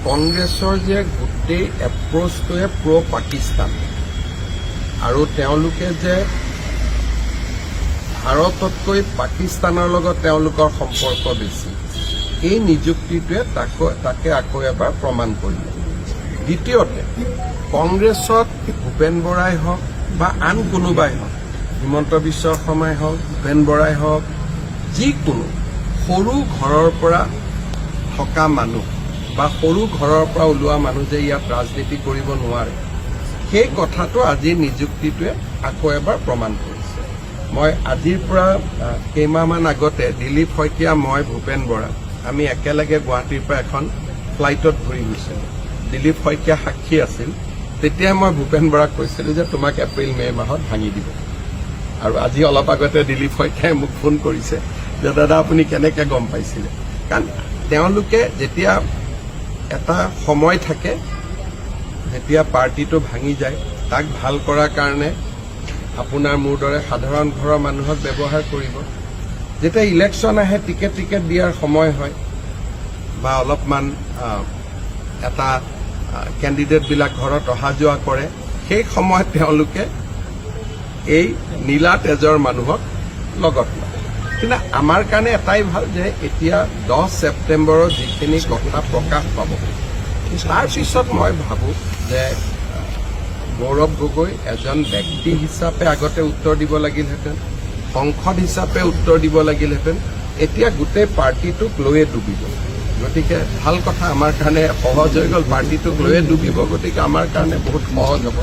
কংগ্ৰেছৰ যে গোটেই এপ্ৰ'চটোৱে প্ৰ' পাকিস্তান আৰু তেওঁলোকে যে ভাৰততকৈ পাকিস্তানৰ লগত তেওঁলোকৰ সম্পৰ্ক বেছি, এই নিযুক্তিটোৱে তাকে আকৌ এবাৰ প্ৰমাণ কৰিলে। দ্বিতীয়তে, কংগ্ৰেছত ভূপেন বৰাই হওক বা আন কোনোবাই হওক, হিমন্ত বিশ্ব শৰ্মাই হওক, ভূপেন বৰাই হওক, যিকোনো সৰু ঘৰৰ পৰা থকা মানুহ বা সৰু ঘৰৰ পৰা ওলোৱা মানুহ যে ইয়াত ৰাজনীতি কৰিব নোৱাৰে, সেই কথাটো আজিৰ নিযুক্তিটোৱে আকৌ এবাৰ প্ৰমাণ কৰিছে। মই আজিৰ পৰা কেইমাহমান আগতে দিলীপ শইকীয়া, মই, ভূপেন বৰা আমি একেলগে গুৱাহাটীৰ পৰা এখন ফ্লাইটত ঘূৰি গৈছিলোঁ। দিলীপ শইকীয়া সাক্ষী আছিল। তেতিয়াই মই ভূপেন বৰাক কৈছিলোঁ যে তোমাক এপ্ৰিল মে' মাহত ভাঙি দিব। আৰু আজি অলপ আগতে দিলীপ শইকীয়াই মোক ফোন কৰিছে যে দাদা আপুনি কেনেকৈ গম পাইছিলে। কাৰণ তেওঁলোকে যেতিয়া এটা সময় থাকে, যেতিয়া পাৰ্টিটো ভাঙি যায়, তাক ভাল কৰাৰ কাৰণে আপোনাৰ মোৰ দৰে সাধাৰণ ঘৰৰ মানুহক ব্যৱহাৰ কৰিব। যেতিয়া ইলেকশ্যন আহে, টিকেট দিয়াৰ সময় হয় বা অলপমান এটা কেণ্ডিডেটবিলাক ঘৰত অহা যোৱা কৰে, সেই সময়ত তেওঁলোকে এই নীলা তেজৰ মানুহক লগত লয়। কিন্তু আমাৰ কাৰণে এটাই ভাল যে এতিয়া 10 ছেপ্টেম্বৰৰ যিখিনি কথা প্ৰকাশ পাব, তাৰপিছত মই ভাবোঁ যে গৌৰৱ গগৈ এজন ব্যক্তি হিচাপে আগতে উত্তৰ দিব লাগিলহেঁতেন, সংসদ হিচাপে উত্তৰ দিব লাগিলহেঁতেন। এতিয়া গোটেই পাৰ্টিটোক লৈয়ে ডুবিব। গতিকে ভাল কথা, আমাৰ কাৰণে সহজ হৈ গ'ল। পাৰ্টিটোক লৈয়ে ডুবিব, গতিকে আমাৰ কাৰণে বহুত সহজ হ'ব।